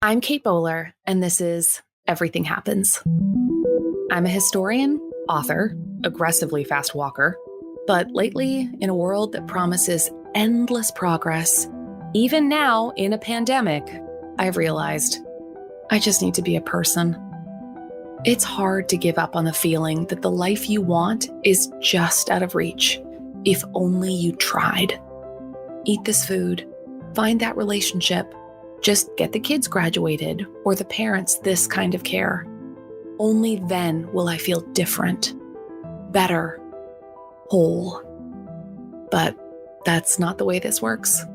I'm Kate Bowler, and this is Everything Happens. I'm a historian, author, aggressively fast walker, but lately, in a world that promises endless progress, even now in a pandemic, I've realized I just need to be a person. It's hard to give up on the feeling that the life you want is just out of reach, if only you tried. Eat this food, find that relationship, just get the kids graduated or the parents this kind of care. Only then will I feel different, better, whole. But that's not the way this works.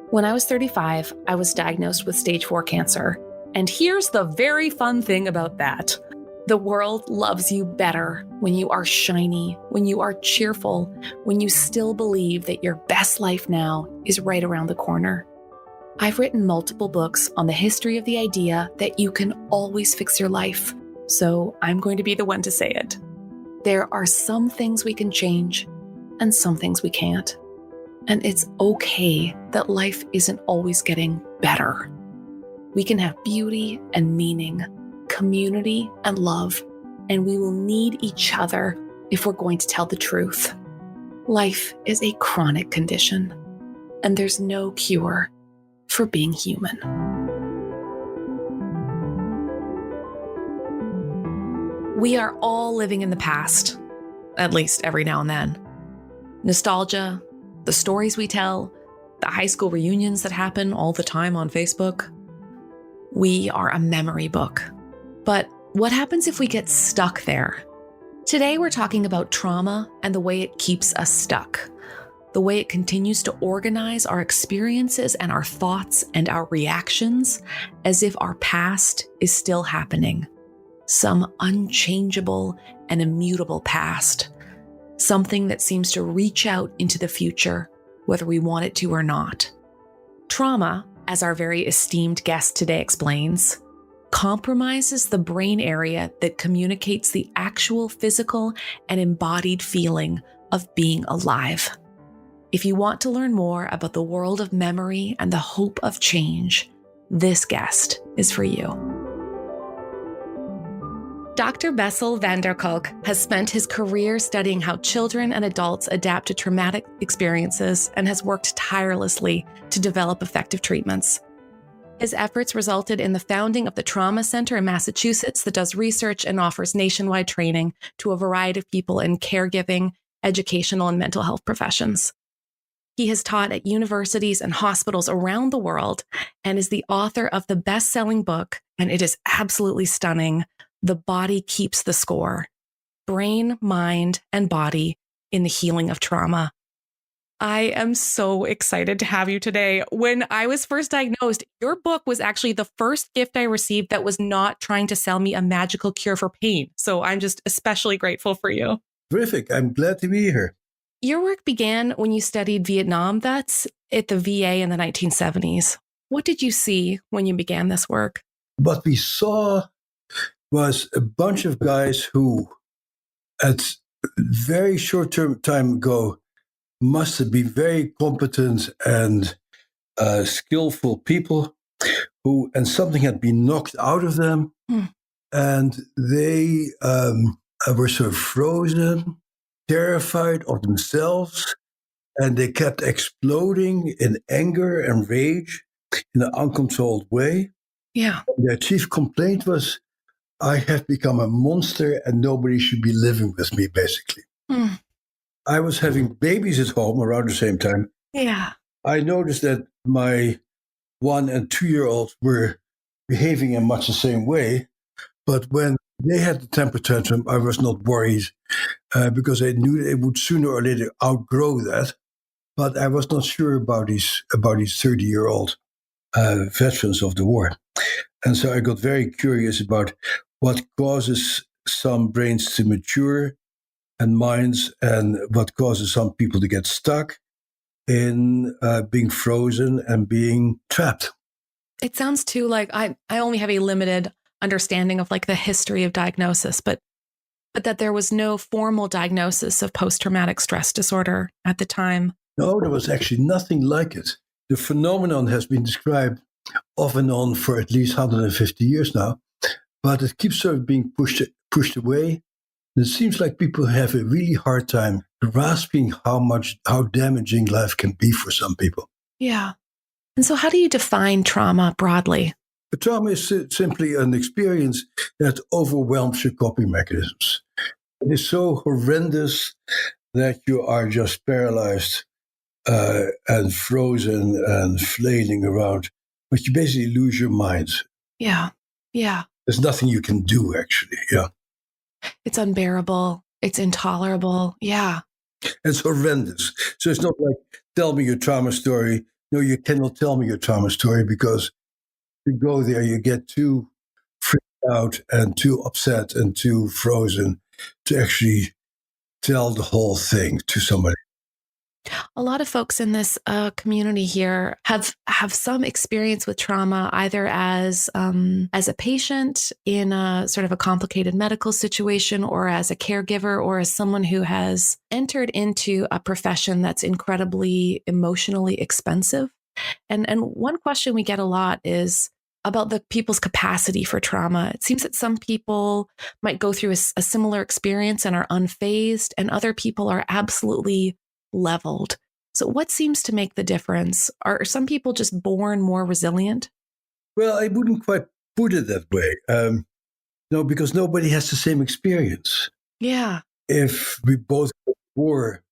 When I was 35, I was diagnosed with stage 4 cancer. And here's the very fun thing about that. The world loves you better when you are shiny, when you are cheerful, when you still believe that your best life now is right around the corner. I've written multiple books on the history of the idea that you can always fix your life, so I'm going to be the one to say it. There are some things we can change, and some things we can't. And it's okay that life isn't always getting better. We can have beauty and meaning, community and love, and we will need each other if we're going to tell the truth. Life is a chronic condition, and there's no cure for being human. We are all living in the past, at least every now and then. Nostalgia, the stories we tell, the high school reunions that happen all the time on Facebook. We are a memory book. But what happens if we get stuck there? Today we're talking about trauma and the way it keeps us stuck. The way it continues to organize our experiences and our thoughts and our reactions as if our past is still happening. Some unchangeable and immutable past. Something that seems to reach out into the future, whether we want it to or not. Trauma, as our very esteemed guest today explains, compromises the brain area that communicates the actual physical and embodied feeling of being alive. If you want to learn more about the world of memory and the hope of change, this guest is for you. Dr. Bessel van der Kolk has spent his career studying how children and adults adapt to traumatic experiences and has worked tirelessly to develop effective treatments. His efforts resulted in the founding of the Trauma Center in Massachusetts that does research and offers nationwide training to a variety of people in caregiving, educational, and mental health professions. He has taught at universities and hospitals around the world and is the author of the best-selling book, and it is absolutely stunning, The Body Keeps the Score: Brain, Mind, and Body in the Healing of Trauma. I am so excited to have you today. When I was first diagnosed, your book was actually the first gift I received that was not trying to sell me a magical cure for pain. So I'm just especially grateful for you. Terrific. I'm glad to be here. Your work began when you studied Vietnam vets at the VA in the 1970s. What did you see when you began this work? What we saw was a bunch of guys who, at very short-term time ago, must have been very competent and skillful people who, and something had been knocked out of them, and they were sort of frozen, terrified of themselves, and they kept exploding in anger and rage in an uncontrolled way. Yeah. Their chief complaint was, I have become a monster and nobody should be living with me, basically. I was having babies at home around the same time. Yeah. I noticed that my 1 and 2-year-olds were behaving in much the same way. But when they had the temper tantrum, I was not worried because I knew they would sooner or later outgrow that. But I was not sure about these 30-year-old veterans of the war. And so I got very curious about what causes some brains to mature and minds, and what causes some people to get stuck in being frozen and being trapped. It sounds too like I only have a limited understanding of like the history of diagnosis, but that there was no formal diagnosis of post-traumatic stress disorder at the time. No, there was actually nothing like it. The phenomenon has been described off and on for at least 150 years now, but it keeps sort of being pushed away. And it seems like people have a really hard time grasping how damaging life can be for some people. Yeah. And so how do you define trauma broadly? A trauma is simply an experience that overwhelms your coping mechanisms. It is so horrendous that you are just paralyzed and frozen and flailing around, but you basically lose your mind. Yeah. Yeah. There's nothing you can do, actually. Yeah. It's unbearable. It's intolerable. Yeah. It's horrendous. So it's not like, tell me your trauma story. No, you cannot tell me your trauma story, because you go there, you get too freaked out and too upset and too frozen to actually tell the whole thing to somebody. A lot of folks in this community here have some experience with trauma, either as a patient in a sort of a complicated medical situation, or as a caregiver, or as someone who has entered into a profession that's incredibly emotionally expensive. And one question we get a lot is about the people's capacity for trauma. It seems that some people might go through a similar experience and are unfazed, and other people are absolutely leveled. So what seems to make the difference? Are some people just born more resilient? Well, I wouldn't quite put it that way. No, because nobody has the same experience. Yeah. If we both go to war,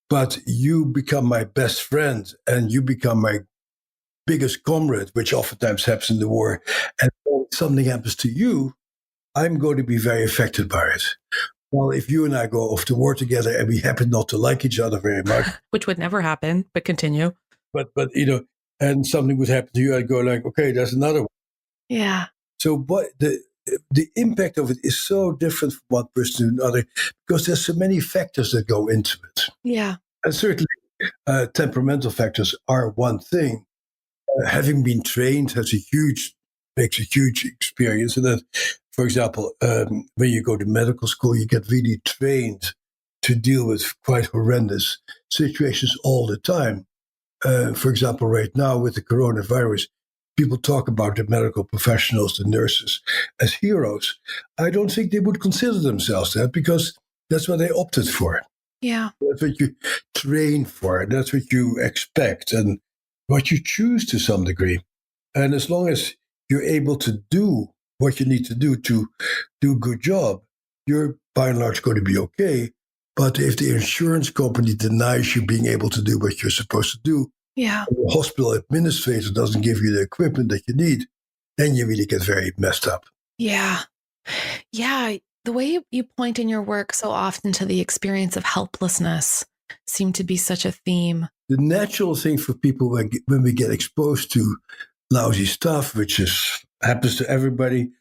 but you become my best friend and you become my biggest comrade, which oftentimes happens in the war, and something happens to you, I'm going to be very affected by it. Well, if you and I go off to war together and we happen not to like each other very much, Which would never happen, but continue. but and something would happen to you, I'd go like, okay, there's another one. Yeah. So, but the impact of it is so different from one person to another, because there's so many factors that go into it. Yeah. And certainly, temperamental factors are one thing. Having been trained makes a huge experience. And that, for example, when you go to medical school, you get really trained to deal with quite horrendous situations all the time. For example, right now with the coronavirus, people talk about the medical professionals, the nurses, as heroes. I don't think they would consider themselves that, because that's what they opted for. Yeah. That's what you train for. That's what you expect and what you choose to some degree. And as long as you're able to do what you need to do a good job, you're by and large going to be okay. But if the insurance company denies you being able to do what you're supposed to do, Yeah. and the hospital administrator doesn't give you the equipment that you need, then you really get very messed up. Yeah. Yeah. The way you point in your work so often to the experience of helplessness seemed to be such a theme. The natural thing for people when we get exposed to lousy stuff, which happens to everybody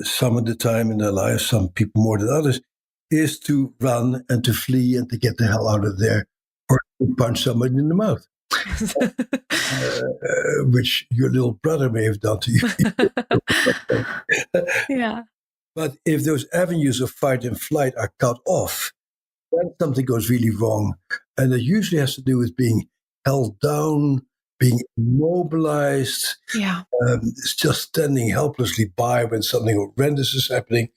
some of the time in their lives, some people more than others, is to run and to flee and to get the hell out of there, or to punch somebody in the mouth, which your little brother may have done to you. Yeah. But if those avenues of fight and flight are cut off, then something goes really wrong. And it usually has to do with being held down, being immobilized. Yeah. It's just standing helplessly by when something horrendous is happening.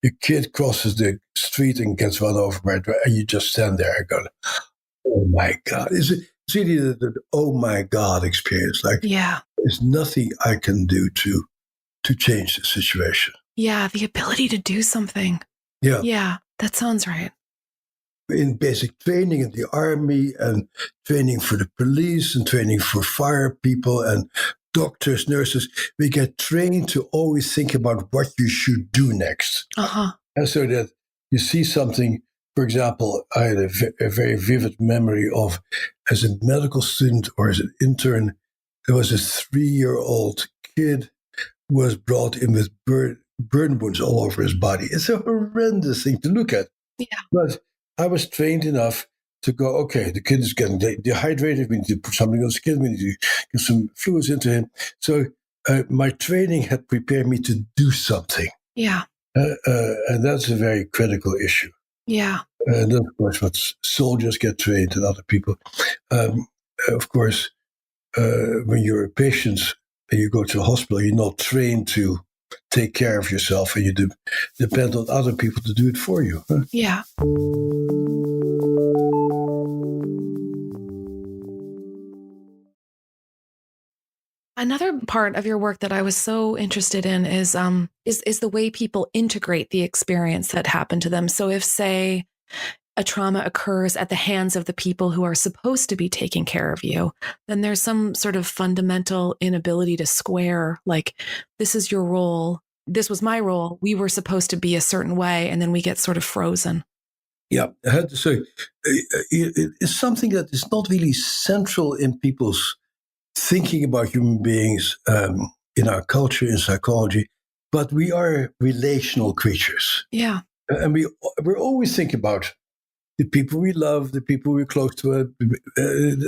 Your kid crosses the street and gets run over by a driver, and you just stand there and go, oh my God. It's really the oh my God experience. Like, Yeah. there's nothing I can do to change the situation. Yeah. The ability to do something. Yeah. Yeah. That sounds right. In basic training in the army and training for the police and training for fire people and doctors, nurses, we get trained to always think about what you should do next. Uh-huh. And so that you see something, for example, I had a very vivid memory of, as a medical student or as an intern, there was a 3-year-old kid who was brought in with burn wounds all over his body. It's a horrendous thing to look at. Yeah. But I was trained enough to go, okay, the kid is getting dehydrated. We need to put something on the skin. We need to get some fluids into him. So my training had prepared me to do something. Yeah. And that's a very critical issue. Yeah. And then, of course, what soldiers get trained and other people. Of course, when you're a patient and you go to the hospital, you're not trained to take care of yourself, and you depend on other people to do it for you. Huh? Yeah. Another part of your work that I was so interested in is the way people integrate the experience that happened to them. So if, say, a trauma occurs at the hands of the people who are supposed to be taking care of you, then there's some sort of fundamental inability to square, like, this is your role, this was my role, we were supposed to be a certain way, and then we get sort of frozen. Yeah, I had to say, it's something that is not really central in people's thinking about human beings in our culture, in psychology, but we are relational creatures. Yeah. And we're always thinking about the people we love, the people we're close to.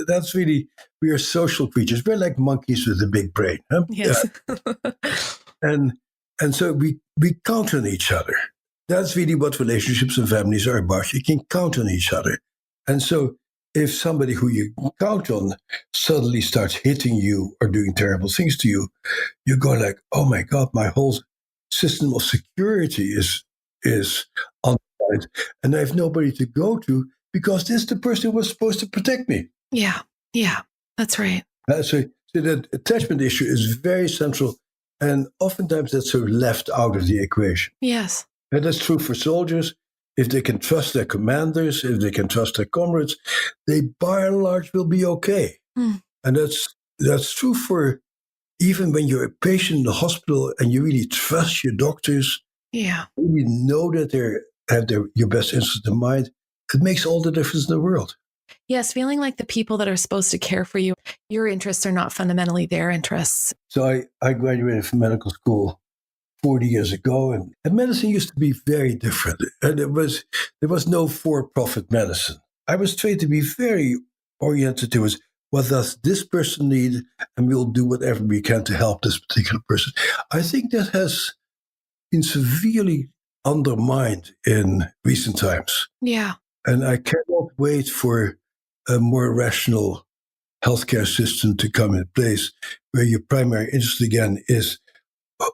That's really, we are social creatures. We're like monkeys with a big brain. Huh? Yes. And so we count on each other. That's really what relationships and families are about. You can count on each other. And so if somebody who you count on suddenly starts hitting you or doing terrible things to you, you go like, oh my God, my whole system of security is undermined, and I have nobody to go to because this is the person who was supposed to protect me. Yeah. Yeah. That's right. So that attachment issue is very central, and oftentimes that's sort of left out of the equation. Yes. And that's true for soldiers. If they can trust their commanders, if they can trust their comrades, they by and large will be okay. And that's true for even when you're a patient in the hospital and you really trust your doctors. Yeah. You know that they have your best interest in mind. It makes all the difference in the world. Yes, feeling like the people that are supposed to care for you, your interests are not fundamentally their interests. So I graduated from medical school 40 years ago, and medicine used to be very different. And there was no for-profit medicine. I was trained to be very oriented towards what does this person need, and we'll do whatever we can to help this particular person. I think that has been severely undermined in recent times. Yeah. And I cannot wait for a more rational healthcare system to come in place where your primary interest again is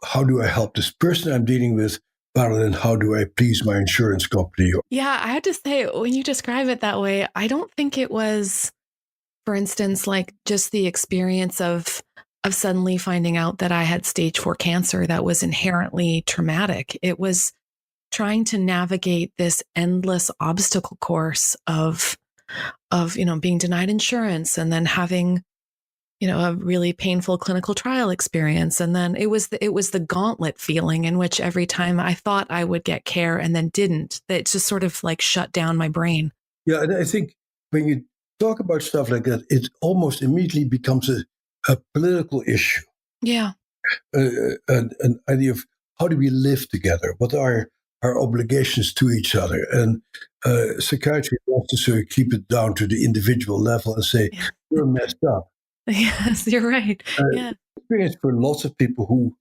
how do I help this person I'm dealing with rather than how do I please my insurance company. Yeah, I had to say, when you describe it that way, I don't think it was, for instance, like just the experience of suddenly finding out that I had stage 4 cancer that was inherently traumatic. It was trying to navigate this endless obstacle course of being denied insurance, and then having a really painful clinical trial experience, and then it was the gauntlet feeling in which every time I thought I would get care and then didn't, that just sort of like shut down my brain. Yeah, and I think when you talk about stuff like that, it almost immediately becomes a political issue. Yeah. An idea of how do we live together? What are our obligations to each other? And psychiatry wants to sort of keep it down to the individual level and say, you're messed up. Yes, you're right. Yeah. Experience for lots of people who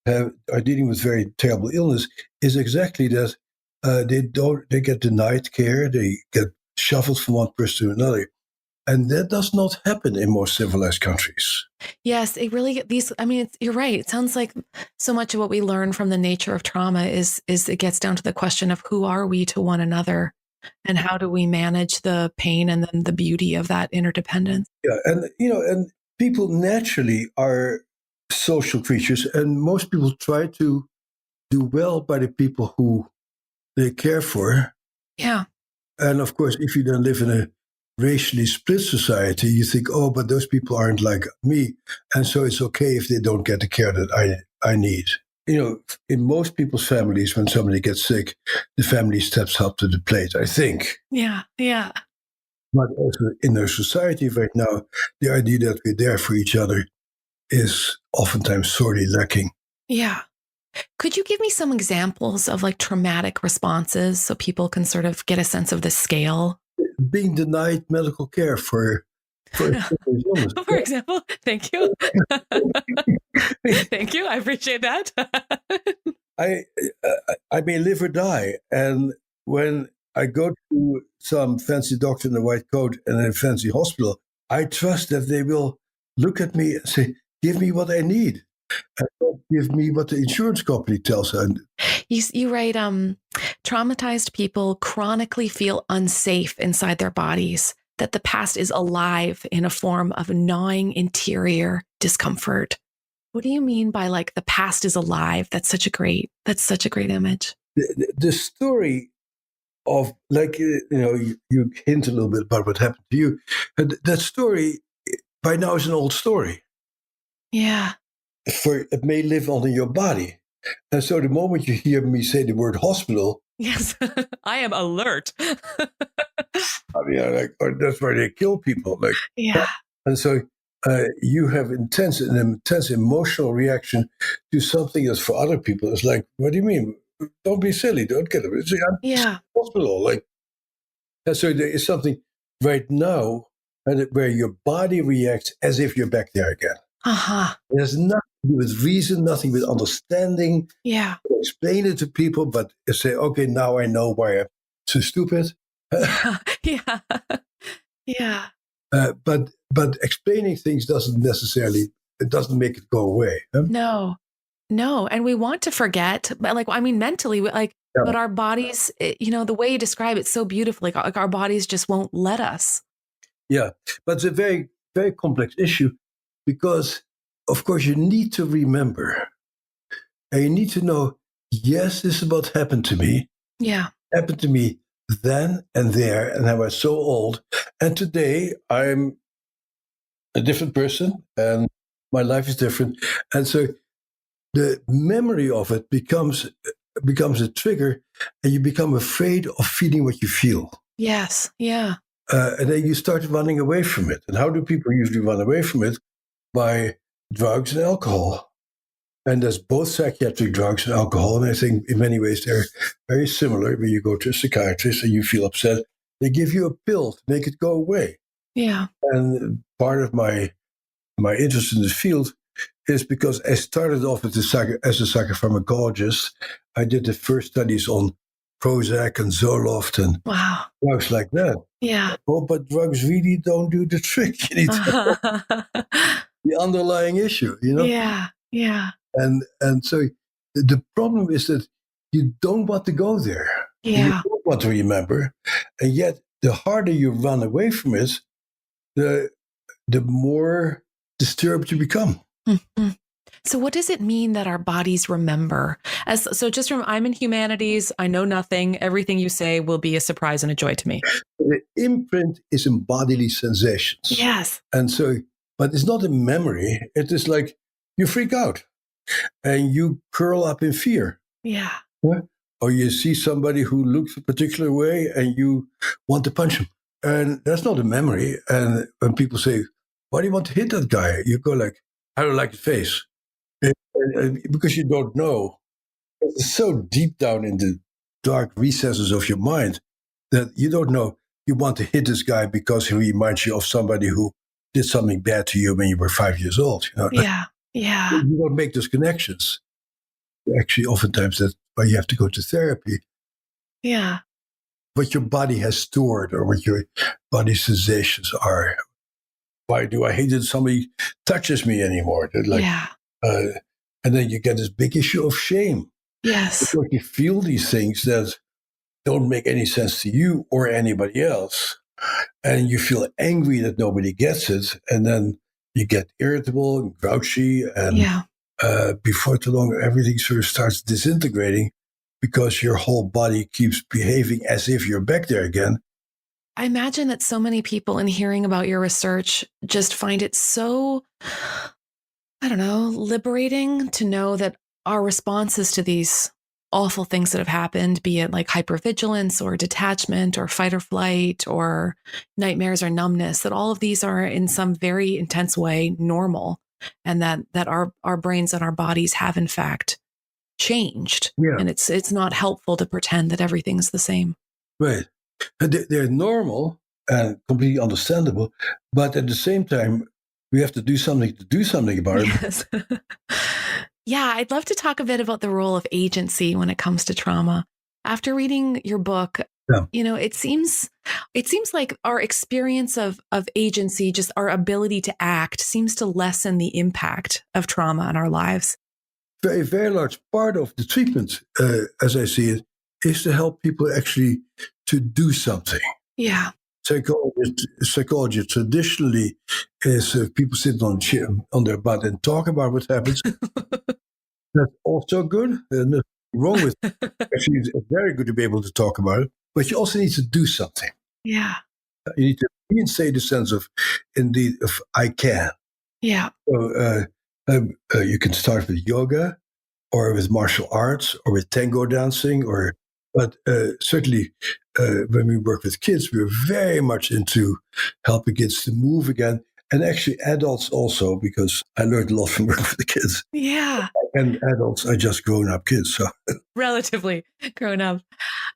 are dealing with very terrible illness is exactly that. They get denied care, they get shuffled from one person to another. And that does not happen in most civilized countries. Yes, it really, you're right. It sounds like so much of what we learn from the nature of trauma is it gets down to the question of who are we to one another, and how do we manage the pain and then the beauty of that interdependence. Yeah, and people naturally are social creatures, and most people try to do well by the people who they care for. Yeah. And of course, if you then live in a racially split society, you think, oh, but those people aren't like me. And so it's okay if they don't get the care that I need. In most people's families, when somebody gets sick, the family steps up to the plate, I think. Yeah. Yeah. But also in our society right now, the idea that we're there for each other is oftentimes sorely lacking. Yeah. Could you give me some examples of like traumatic responses so people can sort of get a sense of the scale? Being denied medical care for illness. For example, thank you. Thank you. I appreciate that. I may live or die. And when I go to some fancy doctor in a white coat and in a fancy hospital, I trust that they will look at me and say, give me what I need. And don't give me what the insurance company tells her. You write, traumatized people chronically feel unsafe inside their bodies, that the past is alive in a form of gnawing interior discomfort. What do you mean by like the past is alive? That's such a great image. The story of, like, you hint a little bit about what happened to you. And that story by now is an old story. Yeah. For it may live on in your body. And so the moment you hear me say the word hospital, yes, I am alert. I mean, like, or that's where they kill people. Like, yeah. And so you have an intense emotional reaction to something that's for other people. It's like, what do you mean? Don't be silly. Don't get it. It's yeah. hospital. Like, and so there is something right now where your body reacts as if you're back there again. Uh-huh. It has nothing to do with reason, nothing with understanding. Yeah. Explain it to people, but say, okay, now I know why I'm so stupid. yeah. Yeah. yeah. But explaining things doesn't make it go away. Huh? No. And we want to forget, but like, I mean, mentally, like, yeah. But our bodies, the way you describe it so beautifully, like our bodies just won't let us. Yeah. But it's a very, very complex issue because, of course, you need to remember and you need to know, yes, this is what happened to me. Yeah. It happened to me then and there, and I was so old. And today I'm a different person and my life is different. And so the memory of it becomes a trigger and you become afraid of feeling what you feel. Yes. Yeah. And then you start running away from it. And how do people usually run away from it? By drugs and alcohol. And there's both psychiatric drugs and alcohol. And I think in many ways they're very similar. When you go to a psychiatrist and you feel upset, they give you a pill to make it go away. Yeah. And part of my interest in this field is because I started off as a psychopharmacologist. I did the first studies on Prozac and Zoloft and wow. drugs like that. Yeah. Oh, but drugs really don't do the trick. You need to know the underlying issue, Yeah. Yeah. And so the problem is that you don't want to go there. Yeah. You don't want to remember. And yet the harder you run away from it, the more disturbed you become. Mm-hmm. So what does it mean that our bodies remember? I'm in humanities. I know nothing. Everything you say will be a surprise and a joy to me. The imprint is in bodily sensations. Yes. And so, but it's not a memory. It is like you freak out and you curl up in fear. Yeah. Or you see somebody who looks a particular way and you want to punch him. And that's not a memory. And when people say, why do you want to hit that guy? You go like, I don't like his face. And because you don't know. It's so deep down in the dark recesses of your mind that you don't know. You want to hit this guy because he reminds you of somebody who did something bad to you when you were 5 years old. Yeah. Yeah. You don't make those connections. Actually, oftentimes that's why you have to go to therapy. Yeah. What your body has stored or what your body's sensations are. Why do I hate that somebody touches me anymore? Yeah. And then you get this big issue of shame. Yes. Because you feel these things that don't make any sense to you or anybody else. And you feel angry that nobody gets it. And then you get irritable and grouchy. And before too long, everything sort of starts disintegrating because your whole body keeps behaving as if you're back there again. I imagine that so many people in hearing about your research just find it so, I don't know, liberating to know that our responses to these awful things that have happened, be it like hypervigilance or detachment or fight or flight or nightmares or numbness, that all of these are in some very intense way normal, and that our brains and our bodies have in fact changed. Yeah. And it's not helpful to pretend that everything's the same. Right. And they're normal and completely understandable, but at the same time, we have to do something about it. Yes. Yeah, I'd love to talk a bit about the role of agency when it comes to trauma. After reading your book, Yeah. It seems like our experience of agency, just our ability to act, seems to lessen the impact of trauma in our lives. A very large part of the treatment, as I see it, is to help people actually to do something. Yeah. Psychology traditionally is people sit on their butt and talk about what happens. That's also good. Nothing wrong with it. Actually, it's very good to be able to talk about it, but you also need to do something. Yeah. You need to reinstate the sense of, indeed, of I can. Yeah. So you can start with yoga, or with martial arts, or with tango dancing, but certainly when we work with kids, we're very much into helping kids to move again, and actually adults also, because I learned a lot from working with the kids. Yeah. And adults are just grown up kids. So Relatively grown up.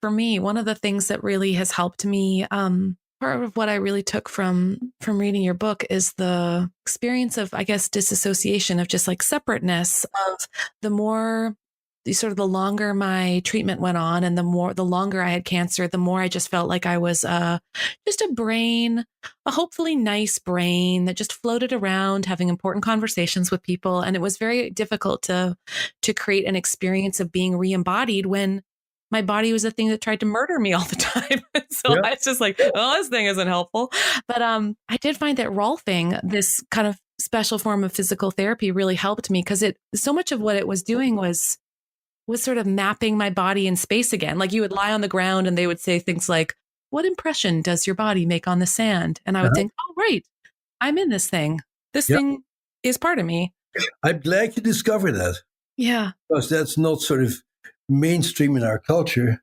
For me, one of the things that really has helped me, part of what I really took from reading your book is the experience of, I guess, disassociation, of just like separateness of the more sort of the longer my treatment went on, and the longer I had cancer, the more I just felt like I was just a brain, a hopefully nice brain that just floated around having important conversations with people. And it was very difficult to create an experience of being re-embodied when my body was a thing that tried to murder me all the time. So yeah, I was just like, oh, this thing isn't helpful. But I did find that rolfing, this kind of special form of physical therapy, really helped me, because so much of what it was doing was sort of mapping my body in space again. Like, you would lie on the ground and they would say things like, what impression does your body make on the sand? And I would uh-huh, think, oh, right, I'm in this thing. This yeah. thing is part of me. I'm glad you discovered that, Yeah. because that's not sort of mainstream in our culture.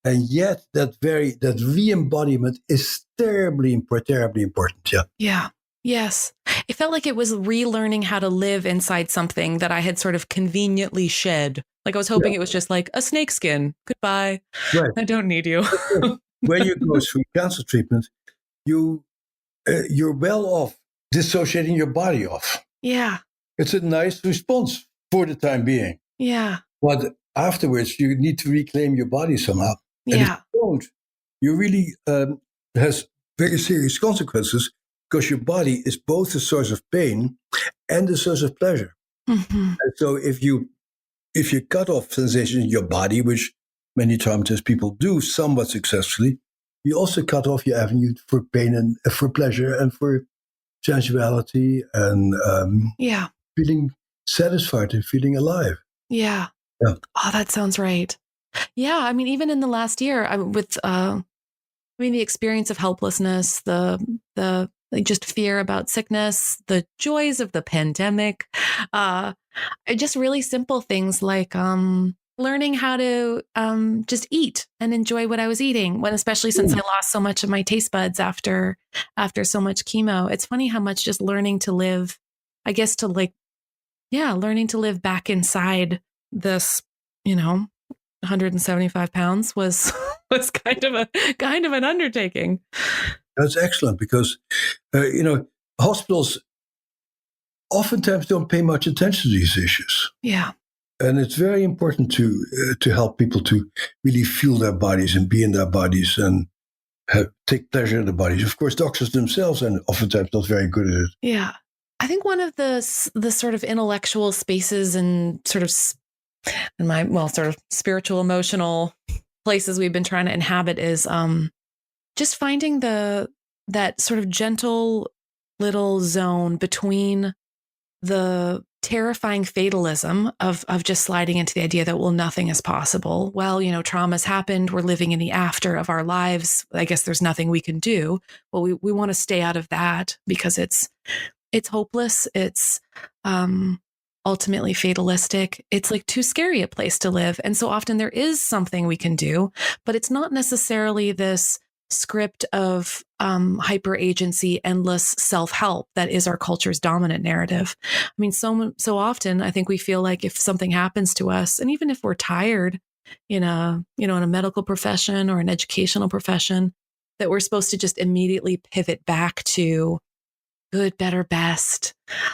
And yet that re-embodiment is terribly important. Yeah. Yeah. Yes. It felt like it was relearning how to live inside something that I had sort of conveniently shed. Like, I was hoping Yeah. it was just like a snake skin. Goodbye. Right. I don't need you. When you go through cancer treatment, you're well off dissociating your body off. Yeah. It's a nice response for the time being, Yeah. but afterwards you need to reclaim your body somehow. And if Yeah. you don't, you really has very serious consequences, because your body is both a source of pain and a source of pleasure. Mm-hmm. And so if you cut off sensation in your body, which many traumatized people do somewhat successfully, you also cut off your avenue for pain and for pleasure and for sensuality and Yeah. feeling satisfied and feeling alive. Yeah. Yeah. Oh, that sounds right. Yeah. I mean, even in the last year, the experience of helplessness, the like just fear about sickness, the joys of the pandemic, uh, just really simple things like learning how to just eat and enjoy what I was eating. When, especially since I lost so much of my taste buds after so much chemo, it's funny how much just learning to live, I guess, learning to live back inside this, 175 pounds was was kind of an undertaking. That's excellent, because hospitals oftentimes don't pay much attention to these issues. Yeah. And it's very important to help people to really feel their bodies and be in their bodies and take pleasure in the bodies. Of course, doctors themselves are oftentimes not very good at it. Yeah. I think one of the sort of intellectual spaces and sort of in my, sort of spiritual, emotional places we've been trying to inhabit is just finding that sort of gentle little zone between the terrifying fatalism of just sliding into the idea that, well, nothing is possible. Well, trauma's happened. We're living in the after of our lives. I guess there's nothing we can do. Well, we want to stay out of that because it's hopeless. It's ultimately fatalistic. It's like too scary a place to live. And so often there is something we can do, but it's not necessarily this script of hyper agency, endless self-help that is our culture's dominant narrative. I mean, so often I think we feel like if something happens to us, and even if we're tired in a medical profession or an educational profession, that we're supposed to just immediately pivot back to good, better, best.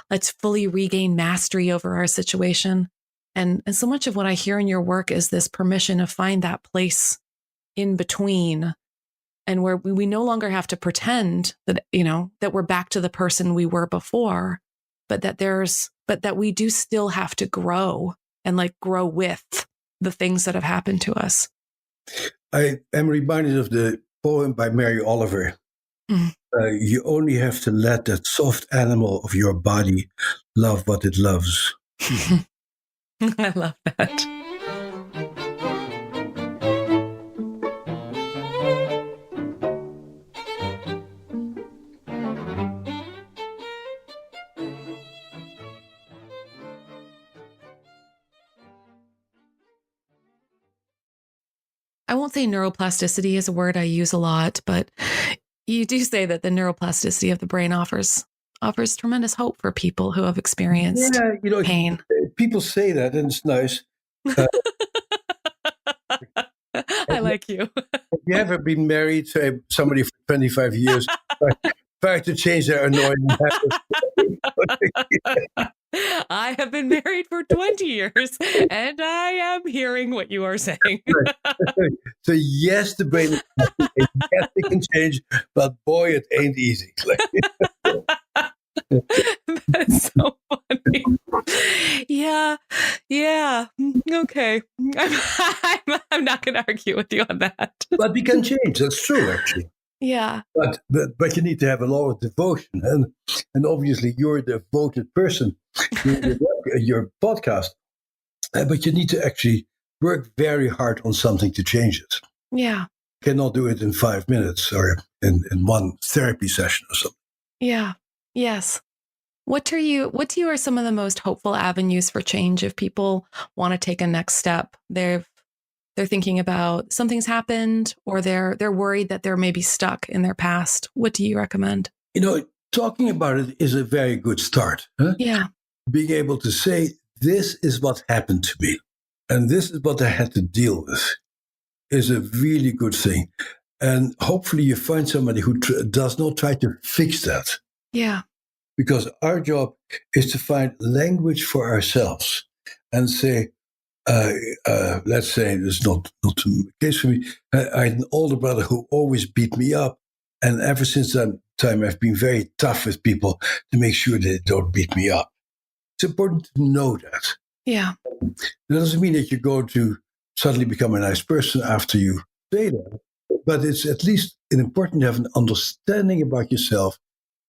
Let's fully regain mastery over our situation. And so much of what I hear in your work is this permission to find that place in between, and where we no longer have to pretend that, that we're back to the person we were before, but that we do still have to grow and like grow with the things that have happened to us. I am reminded of the poem by Mary Oliver. Mm. You only have to let that soft animal of your body love what it loves. I love that. I won't say neuroplasticity is a word I use a lot, but you do say that the neuroplasticity of the brain offers tremendous hope for people who have experienced pain. People say that, and it's nice. I like you. Have you ever been married to somebody for 25 years, trying to change their annoying habits? I have been married for 20 years, and I am hearing what you are saying. So yes, the brain is happy, and yes, it can change, but boy, it ain't easy. That's so funny. Yeah. Okay. I'm not going to argue with you on that. But we can change. That's true, actually. Yeah. But you need to have a lot of devotion, and obviously you're a devoted person in your podcast. But you need to actually work very hard on something to change it. Yeah. You cannot do it in 5 minutes or in one therapy session or something. Yeah. Yes. What to you are some of the most hopeful avenues for change if people want to take a next step? They're thinking about something's happened, or they're worried that they're maybe stuck in their past. What do you recommend? Talking about it is a very good start. Huh? Yeah. Being able to say, this is what happened to me, and this is what I had to deal with, is a really good thing. And hopefully you find somebody who does not try to fix that. Yeah. Because our job is to find language for ourselves and say, let's say it's not the case for me. I had an older brother who always beat me up. And ever since that time, I've been very tough with people to make sure that they don't beat me up. It's important to know that. Yeah. That doesn't mean that you're going to suddenly become a nice person after you say that. But it's at least important to have an understanding about yourself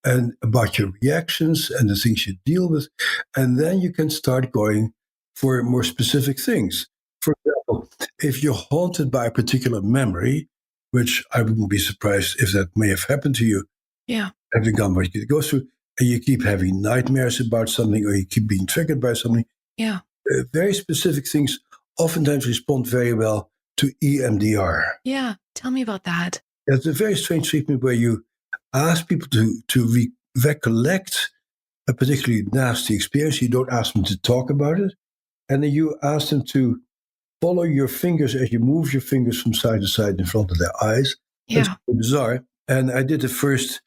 and about your reactions and the things you deal with. And then you can start going for more specific things. For example, if you're haunted by a particular memory, which I wouldn't be surprised if that may have happened to you, having gone what you go through, and you keep having nightmares about something, or you keep being triggered by something, very specific things oftentimes respond very well to EMDR. Yeah, tell me about that. It's a very strange treatment where you ask people to recollect a particularly nasty experience. You don't ask them to talk about it. And then you ask them to follow your fingers as you move your fingers from side to side in front of their eyes. Yeah. It's bizarre. And I did the first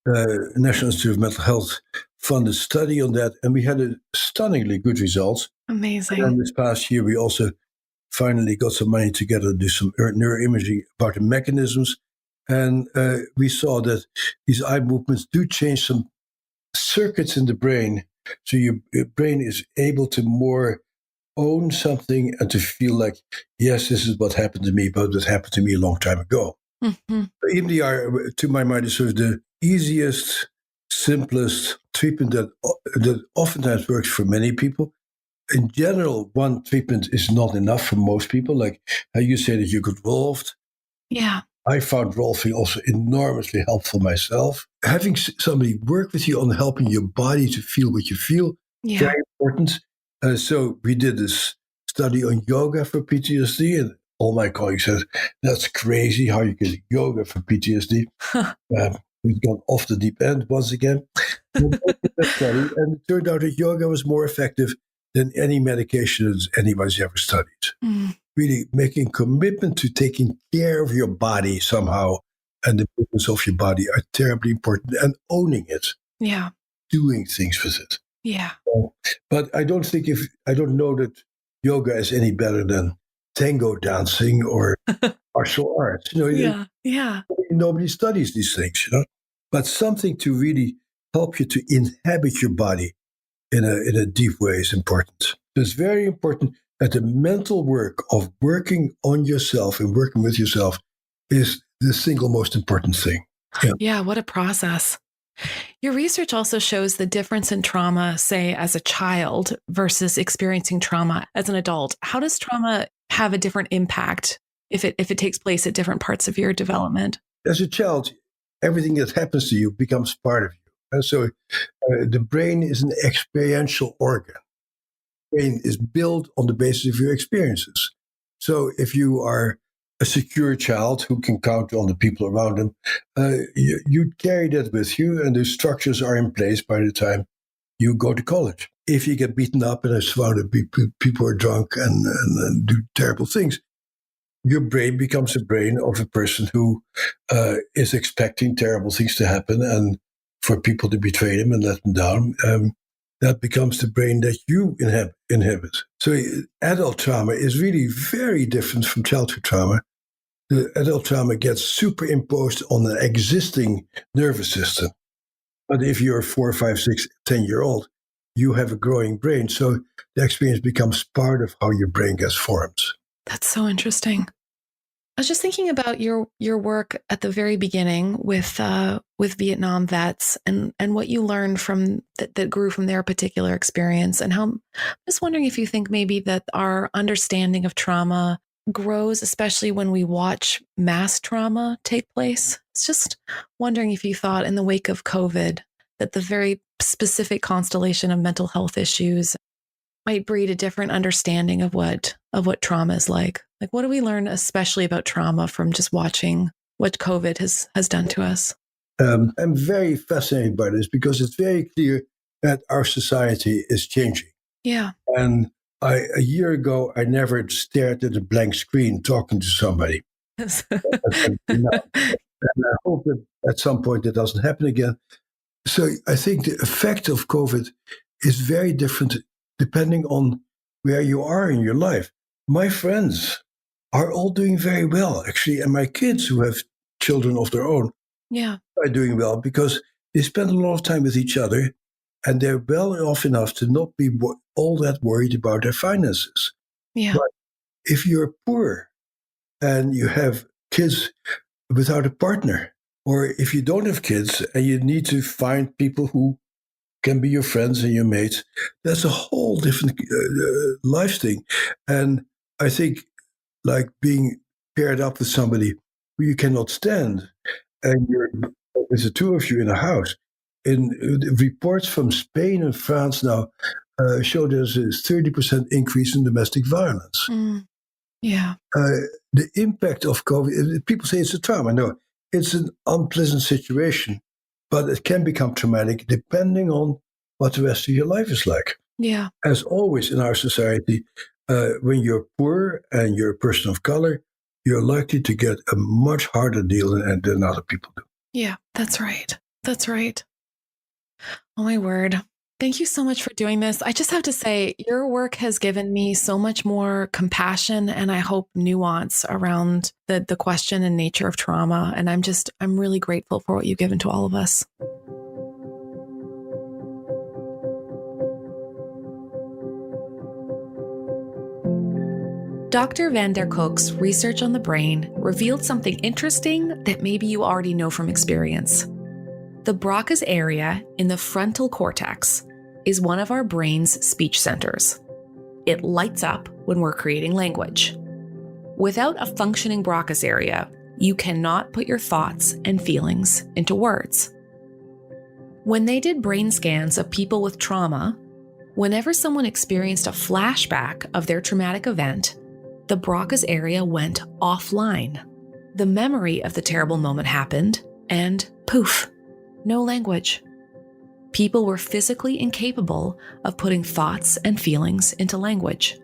National Institute of Mental Health funded study on that, and we had a stunningly good results. Amazing. And this past year, we also finally got some money together to do some neuroimaging about the mechanisms. And we saw that these eye movements do change some circuits in the brain. So your brain is able to more own something and to feel like, yes, this is what happened to me, but it happened to me a long time ago. Mm-hmm. EMDR, to my mind, is sort of the easiest, simplest treatment that oftentimes works for many people. In general, one treatment is not enough for most people. Like how you say that you got Rolfed. Yeah. I found Rolfing also enormously helpful myself. Having somebody work with you on helping your body to feel what you feel, very important. So we did this study on yoga for PTSD, and all my colleagues said, that's crazy how you get yoga for PTSD. We've gone off the deep end once again. And it turned out that yoga was more effective than any medication that anybody's ever studied. Mm. Really making commitment to taking care of your body somehow, and the movements of your body are terribly important, and owning it. Yeah. Doing things with it. Yeah. But I don't know that yoga is any better than tango dancing or martial arts. Yeah. Nobody studies these things. But something to really help you to inhabit your body in a deep way is important. So it's very important that the mental work of working on yourself and working with yourself is the single most important thing. Yeah, what a process. Your research also shows the difference in trauma, say, as a child versus experiencing trauma as an adult. How does trauma have a different impact if it takes place at different parts of your development? As a child, everything that happens to you becomes part of you. And so the brain is an experiential organ. The brain is built on the basis of your experiences. So if you are a secure child who can count on the people around him, you carry that with you, and the structures are in place by the time you go to college. If you get beaten up and are surrounded by people are drunk and do terrible things, your brain becomes a brain of a person who is expecting terrible things to happen and for people to betray them and let them down. That becomes the brain that you inhabit. So adult trauma is really very different from childhood trauma. The adult trauma gets superimposed on an existing nervous system. But if you're 4, 5, 6, 10-year-old, you have a growing brain. So the experience becomes part of how your brain gets formed. That's so interesting. I was just thinking about your work at the very beginning with Vietnam vets and what you learned from that grew from their particular experience, and how I'm just wondering if you think maybe that our understanding of trauma grows, especially when we watch mass trauma take place. It's just wondering if you thought in the wake of COVID that the very specific constellation of mental health issues might breed a different understanding of what trauma is like. Like, what do we learn especially about trauma from just watching what COVID has done to us? I'm very fascinated by this because it's very clear that our society is changing. Yeah. And a year ago, I never stared at a blank screen talking to somebody. And I hope that at some point that doesn't happen again. So I think the effect of COVID is very different depending on where you are in your life. My friends are all doing very well, actually. And my kids who have children of their own are doing well because they spend a lot of time with each other and they're well off enough to not be all that worried about their finances. Yeah. But if you're poor and you have kids without a partner, or if you don't have kids and you need to find people who can be your friends and your mates, that's a whole different life thing. And I think like being paired up with somebody who you cannot stand, and there's the two of you in a house. In reports from Spain and France now show there's a 30% increase in domestic violence. Yeah. The impact of COVID, people say it's a trauma. No, it's an unpleasant situation, but it can become traumatic depending on what the rest of your life is like. Yeah. As always in our society, when you're poor and you're a person of color, you're likely to get a much harder deal than other people do. Yeah, that's right. That's right. Oh, my word. Thank you so much for doing this. I just have to say, your work has given me so much more compassion and I hope nuance around the question and nature of trauma. And I'm really grateful for what you've given to all of us. Dr. van der Kolk's research on the brain revealed something interesting that maybe you already know from experience. The Broca's area in the frontal cortex is one of our brain's speech centers. It lights up when we're creating language. Without a functioning Broca's area, you cannot put your thoughts and feelings into words. When they did brain scans of people with trauma, whenever someone experienced a flashback of their traumatic event, the Broca's area went offline. The memory of the terrible moment happened, and poof, no language. People were physically incapable of putting thoughts and feelings into language.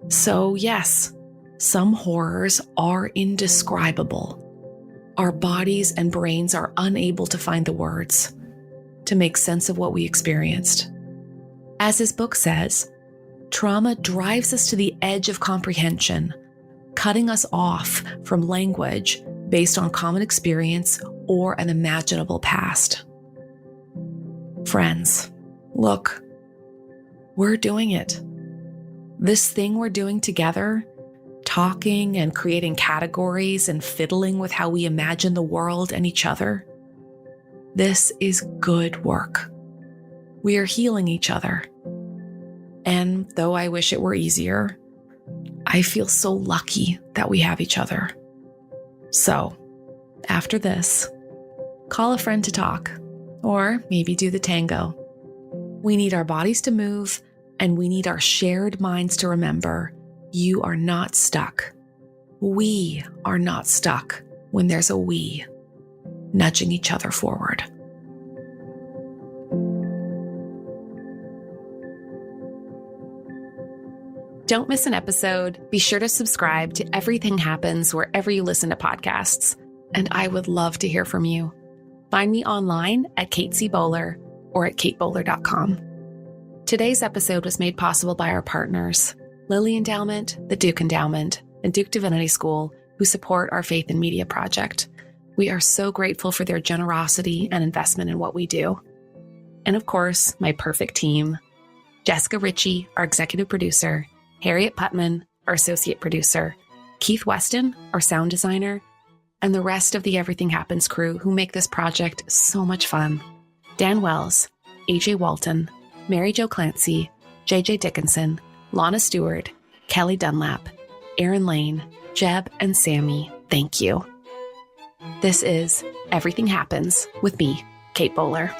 So yes, some horrors are indescribable. Our bodies and brains are unable to find the words to make sense of what we experienced. As his book says, Trauma drives us to the edge of comprehension, cutting us off from language based on common experience or an imaginable past. Friends, look, we're doing it. This thing we're doing together, talking and creating categories and fiddling with how we imagine the world and each other, this is good work. We are healing each other. And though I wish it were easier, I feel so lucky that we have each other. So, after this, call a friend to talk, or maybe do the tango. We need our bodies to move, and we need our shared minds to remember you are not stuck. We are not stuck when there's a we, nudging each other forward. Don't miss an episode. Be sure to subscribe to Everything Happens wherever you listen to podcasts. And I would love to hear from you. Find me online at Kate C. Bowler or at katebowler.com. Today's episode was made possible by our partners, Lilly Endowment, the Duke Endowment, and Duke Divinity School, who support our Faith in Media project. We are so grateful for their generosity and investment in what we do. And of course, my perfect team, Jessica Ritchie, our executive producer, Harriet Putman, our associate producer, Keith Weston, our sound designer, and the rest of the Everything Happens crew who make this project so much fun. Dan Wells, AJ Walton, Mary Jo Clancy, JJ Dickinson, Lana Stewart, Kelly Dunlap, Aaron Lane, Jeb, and Sammy, thank you. This is Everything Happens with me, Kate Bowler.